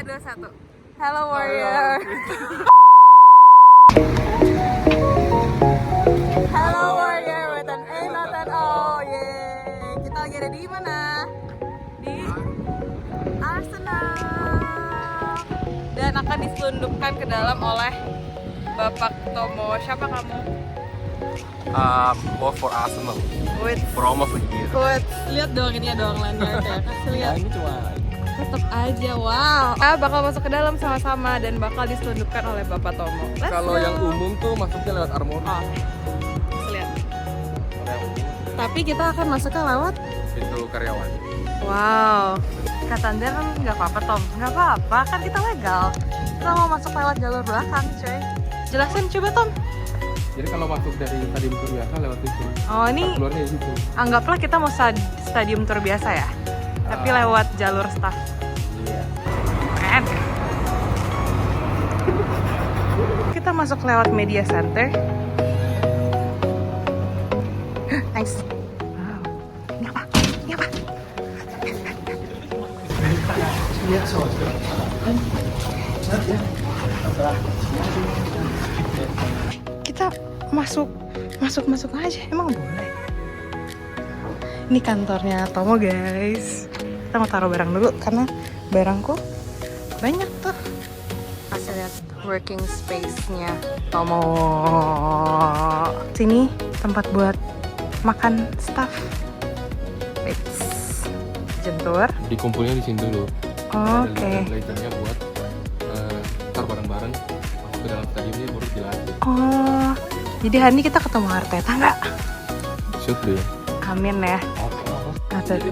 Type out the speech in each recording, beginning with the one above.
2, 1. Hello Warrior. Hello Warrior with an A not an O. Yeay. Kita lagi ada di mana? Di Arsenal. Dan akan diselundupkan ke dalam oleh Bapak Tomo. Siapa kamu? Work for Arsenal With for almost a year. lihat dong ini ada orang landmark ya. Kasih lihat. Ini cuma Tetap aja, wow. Bakal masuk ke dalam sama-sama dan bakal diselundupkan oleh Bapak Tomo. Let's kalau go. yang umum tuh masuknya lewat armor. Oh, lihat. Kalau yang umum Tapi kita akan masuknya lewat. pintu karyawan. Wow. Kata Anda kan nggak apa-apa Tom, nggak apa-apa kan kita legal. Kita mau masuk lewat jalur belakang, coy. Jelasin coba Tom. Jadi kalau masuk dari stadium tour biasa lewat itu. Oh ini Keluarnya di situ. anggaplah kita mau stadium tour biasa ya, tapi lewat jalur staff. Iya. Keren. Kita masuk lewat media center. Nice. Wow. Ini apa? Ini apa? Kita masuk aja, emang boleh? Ini kantornya Tomo guys. Kita mau taruh barang dulu karena barangku banyak tuh. Kasih lihat working space-nya Tomo. Sini tempat buat makan staff. Jentur. Dikumpulnya di sini dulu. Oke. Lasernya buat tar bareng-bareng masuk ke dalam stadiumnya baru dilatih. Oh, jadi hari ini kita ketemu Arteta nggak? Shoot deh. Amin ya. Jadi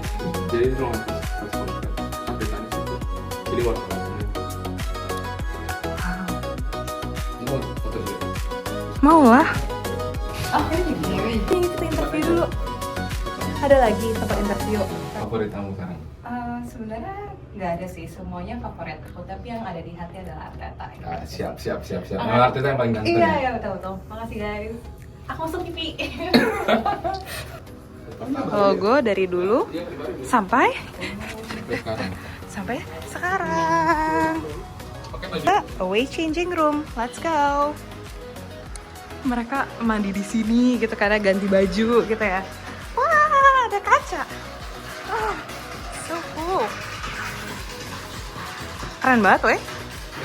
itu ruangan press conference. Update di situ. Jadi warna kelasnya. Mau foto dulu. Mau lah. Ini kita interview dulu. Ada lagi tempat interview. Favorit kamu sekarang? Sebenarnya nggak ada sih, semuanya favorit aku. Tapi yang ada di hati adalah Arteta. Siap. Nah, Arteta yang paling ganteng. Iya betul. Makasih guys. Aku masuk TV. Logo dari dulu sampai sekarang. Away changing room, let's go. Mereka mandi di sini gitu karena ganti baju gitu ya. Wah, ada kaca. Oh, so cool. Keren banget, weh.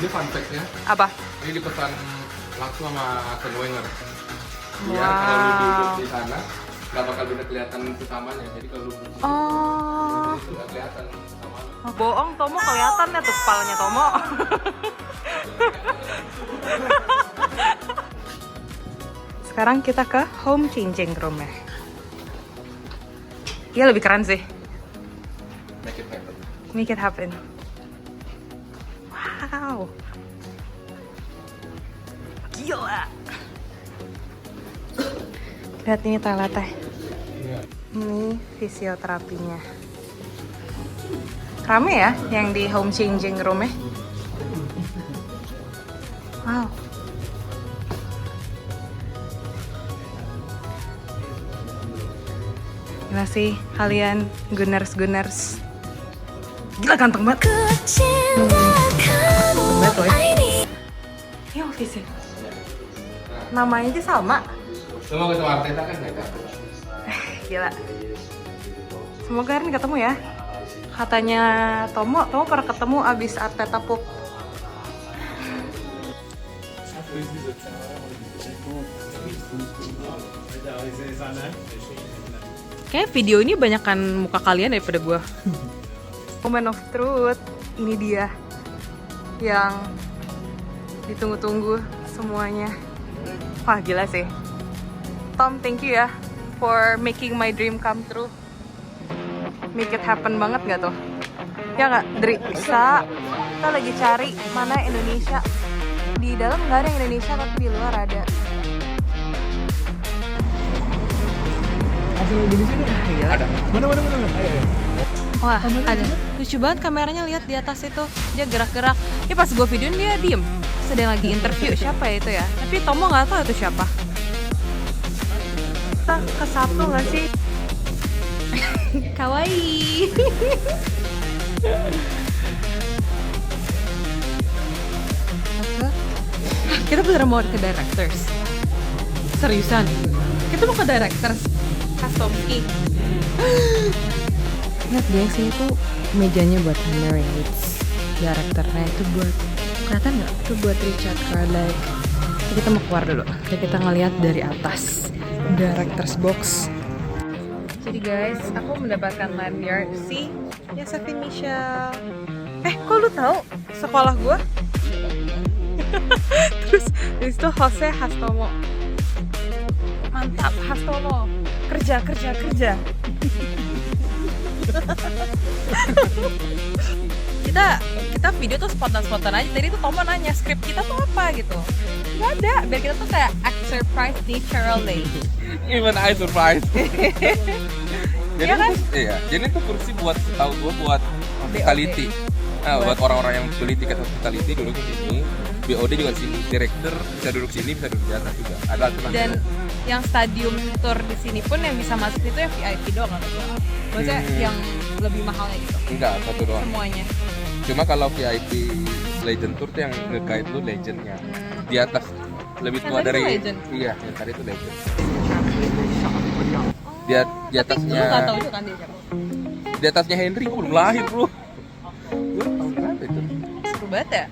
Ini fun fact-nya. Apa? Ini dipesan langsung sama Arsene Wenger. Biar Wow. kalau lu duduk di sana nggak bakal bisa kelihatan sesamanya. Jadi kalau lu duduk di Oh, situ nggak kelihatan sesama lu. bohong Tomo, kelihatan ya tuh kepalanya Tomo. Sekarang kita ke home changing room ya. Iya lebih keren sih. Make it happen. Make it happen. Wow. Gila. Lihat ini toiletnya. Iya. Ini fisioterapinya. Rame ya yang di home changing room ya. Wow. Gila sih kalian Gunners. Gila ganteng banget. Ganteng banget loh ya. Ini office ya. Namanya aja sama. Lu mau ketemu Arteta kan nggak tahu. Gila. Semoga hari ini ketemu ya. Katanya Tomo pernah ketemu abis Arteta pup. Kayak video ini banyakkan muka kalian daripada gua. Moment of truth. Ini dia yang ditunggu-tunggu semuanya. Wah gila sih. Tom, thank you ya for making my dream come true. Make it happen banget gak tuh? Ya gak, Dri? Bisa. Kita lagi cari mana Indonesia. Di dalam gak ada yang Indonesia, tapi di luar ada. Ada. Mana? Ayo. Wah, ada. Lucu banget kameranya, lihat di atas itu. Dia gerak-gerak. Ya pas gue videoin dia diem. Sedang lagi interview, siapa ya itu ya? Tapi Tomo gak tahu itu siapa. Kita ke satu gak sih? Kawaii. Kita beneran mau ke Directors. Seriusan. Kita mau ke Directors. Kastomski. Lihat dia sini tuh mejanya buat Henry Yates. Directornya itu buat, kelihatan nggak? Itu buat Richard Carlyle. Kita mau keluar dulu. Kita ngeliat dari atas Directors Box. Jadi guys, aku mendapatkan lanyard si Yasafin Michelle. Kok lu tahu sekolah gua? Terus itu Jose Hastomo. Mantap Hastomo. Kerja. kita video tuh spontan aja. Tadi tuh Tomo nanya skrip kita tuh apa gitu. Gak ada, biar kita tuh kayak act surprise naturally. Even I surprised. Jadi Iya kan? iya, jadi itu kursi buat tahu gue buat hospitality. Nah, buat orang-orang yang beli tiket hospitality duduk di sini. BOD juga di sini. Director bisa duduk sini, bisa duduk di atas juga. Ada alternatif. Dan yang stadium tour di sini pun yang bisa masuk itu ya VIP doang kan? Maksudnya yang lebih mahalnya gitu. Enggak, satu doang. Semuanya. Cuma kalau VIP Legend Tour tuh yang nge-guide lu legendnya. Di atas lebih tua Yang tadi dari tuh legend? Iya, yang tadi itu legend. Di Tapi atasnya lu gak tau juga kan dia siapa? di atasnya Henry gue belum lahir, Bro. Gue tahun berapa itu? Seru banget ya?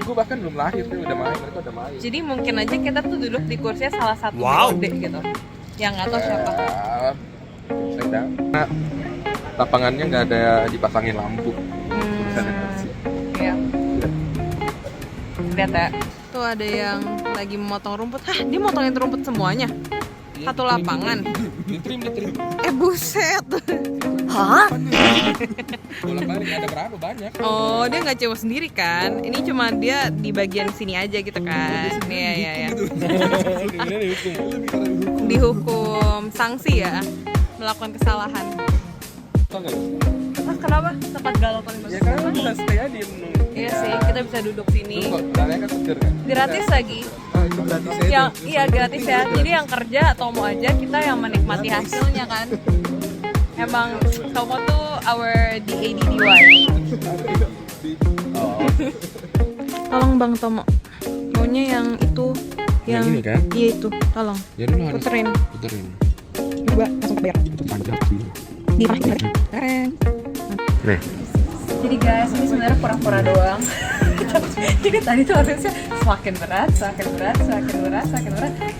Gue bahkan belum lahir tuh mereka udah main. Jadi mungkin aja kita tuh duduk di kursinya salah satu BOD gitu. Yang gak tau siapa. Sedang. Nah, lapangannya nggak ada dipasangin lampu. Bisa ada kursi. Iya. Lihat ya. Tuh ada yang lagi memotong rumput. Hah, dia motongin rumput semuanya? Satu lapangan? Ditrim. Buset. Hah? Bolak-balik ada berapa banyak? Oh, dia nggak cewek sendiri kan? Ini cuma dia di bagian sini aja gitu kan? Iya. Dihukum sanksi ya, melakukan kesalahan. Tau nggak? Ah, kenapa? Tempat galau paling bagus. Ya kan lu bisa stay aja menunggu. Iya sih, kita bisa duduk sini. Lu kok caranya kan seger kan? Gratis lagi. Itu gratis aja. Yang iya gratis ya. Jadi yang kerja Tomo aja, kita yang menikmati hasilnya kan. Emang Tomo tuh our DADDY. Oh. Tolong Bang Tomo. Maunya yang itu, Yang ini kan? Iya itu, tolong. Jadi lu harus Puterin. puterin. Coba langsung bayar. Itu panjang sih. Di keren. Nih. Jadi guys, ini sebenarnya pura-pura doang. Jadi tadi tuh harusnya semakin berat,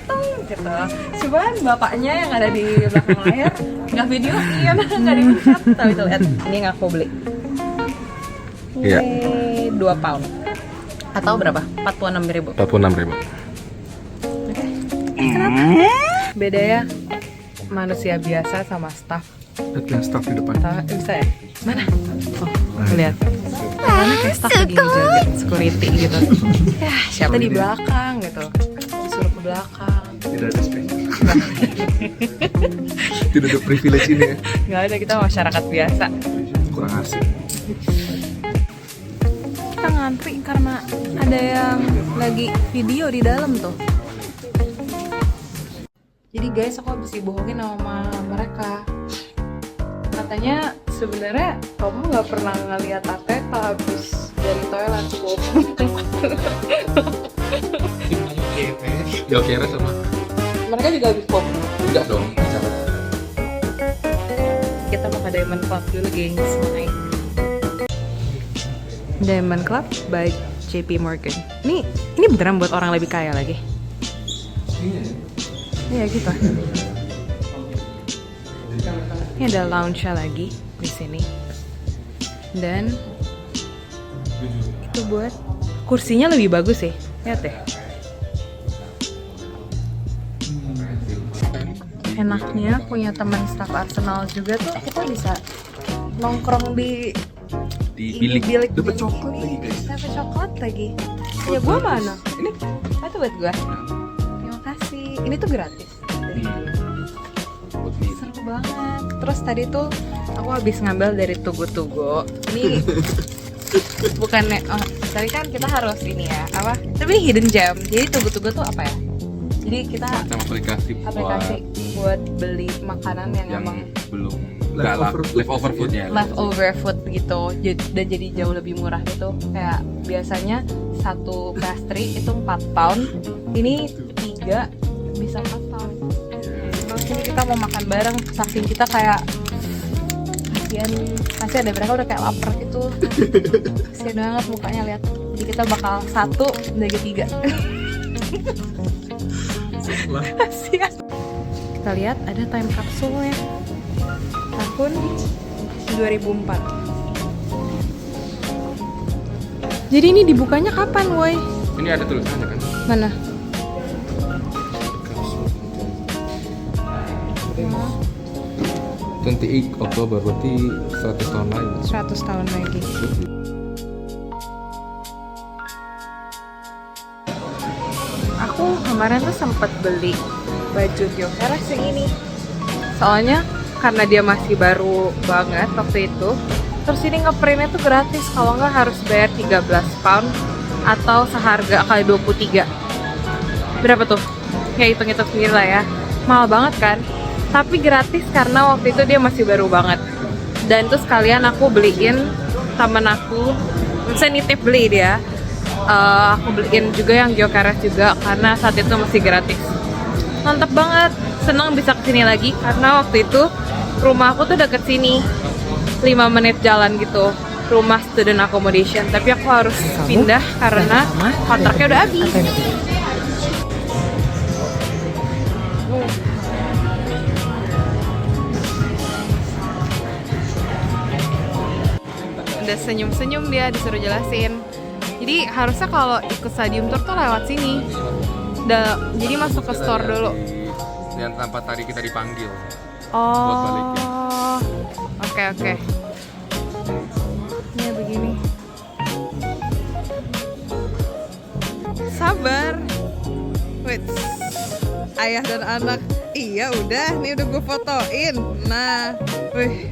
tong gitu. Cuman bapaknya yang ada di belakang layar nggak videoin, nggak di-capture. Tapi tuh lihat, ini yang aku beli. Iya. 2 pound. Atau berapa? 46.000. 46.000. Kenapa? Beda ya manusia biasa sama staff. Ada staff di depan. Bisa ya? Mana? Oh, lihat. Mana kayak staff lagi ngejaga security gitu. Ya, siapa di belakang gitu. Disuruh ke belakang. Tidak ada space. Tidak ada privilege ini ya. Nggak ada, kita masyarakat biasa. Kurang asik. Kita ngantri karena ada yang lagi video di dalam tuh. Jadi guys, aku habis dibohongin sama mereka. Katanya sebenarnya kamu nggak pernah ngeliat Ateta habis dari toilet bohong. Ya oke sama. Mereka juga habis pop. Enggak dong. Kita mau ke Diamond Club dulu gengs. Diamond Club by JP Morgan. Ini beneran buat orang lebih kaya lagi. Iya gitu. Ini ada lounge-nya lagi di sini. Dan itu buat kursinya lebih bagus sih. Lihat deh. Enaknya punya teman staff Arsenal juga tuh kita bisa nongkrong di bilik Dapat coklat lagi guys. Dapat coklat lagi. Ya gua mana? Ini itu buat gua. Terima kasih. Ini tuh gratis. Seru banget. Terus tadi tuh aku habis ngambil dari Tugu-Tugu. Ini bukannya tadi kan kita harus ini ya apa? Tapi ini hidden gem. Jadi Tugu-Tugu tuh apa ya? Jadi kita Sama aplikasi buat beli makanan yang emang belum Enggak lah, leftover foodnya. leftover food gitu. Dan jadi jauh lebih murah gitu. Kayak biasanya satu pastry itu 4 pound, ini 3 bisa 4 pound. Terus ini kita mau makan bareng, saking kita kayak kasihan deh, mereka udah kayak lapar gitu. Kasihan banget mukanya, lihat. Jadi kita bakal 1 menjadi 3. Kasihan. Kita lihat ada time capsule-nya tahun 2004. Jadi ini dibukanya kapan, woi? Ini ada tulisannya kan? Mana? 28 Oktober, berarti 100 tahun lagi. 100 tahun lagi. Aku kemarin tuh sempet beli baju Gyokeres yang ini. Soalnya karena dia masih baru banget waktu itu. Terus ini ngeprintnya tuh gratis, kalau nggak harus bayar 13 pound atau seharga kali 23. Berapa tuh? Ya hitung-hitung sendiri lah ya. Mahal banget kan? Tapi gratis karena waktu itu dia masih baru banget. Dan itu sekalian aku beliin temen aku, misalnya nitip beli dia. Aku beliin juga yang Gyokeres juga karena saat itu masih gratis. Mantap banget, senang bisa kesini lagi karena waktu itu rumah aku tuh deket sini, 5 menit jalan gitu, rumah student accommodation. Tapi aku harus pindah karena kontraknya udah habis. Udah senyum-senyum dia, disuruh jelasin. Jadi harusnya kalau ikut stadium tour tuh lewat sini. Jadi masuk ke store dulu. Yang tanpa tadi kita dipanggil. Oh. Buat balikin. Oke. Ya begini. Sabar. Wait. Ayah dan anak. Iya udah, nih udah gue fotoin. Nah, wih.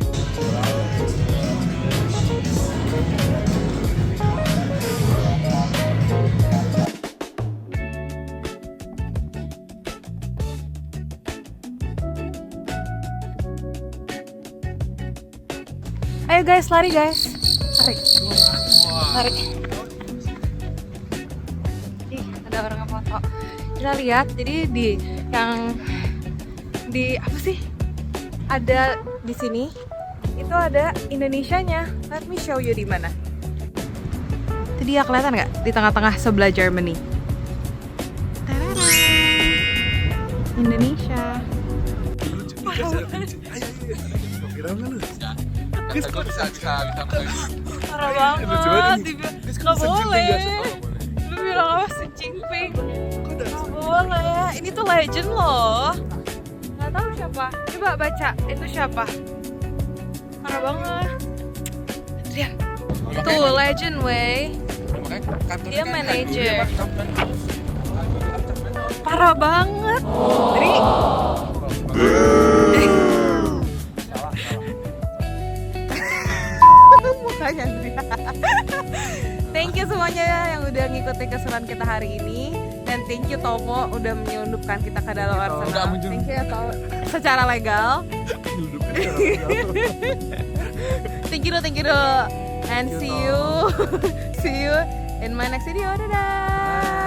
Ayo guys, lari guys. Lari. Ih, ada orang ngefoto. Kita lihat, jadi di apa sih? Ada di sini. Itu ada Indonesianya. Let me show you di mana. Itu dia, kelihatan nggak? Di tengah-tengah sebelah Germany. Tarara. Indonesia. Parah banget, nggak boleh. Lu bilang apa sih Jinping? Nggak boleh. Ini tuh legend loh. Nggak tahu siapa. Coba baca, itu siapa? Parah banget. Lihat. Tuh legend wey. Dia manajer. Parah banget. Jadi thank you semuanya yang udah ngikutin keseruan kita hari ini, dan thank you Tomo udah menyelundupkan kita ke dalam Arsenal. Thank you ya Tomo secara legal. Thank you and see you in my next video. Dadah.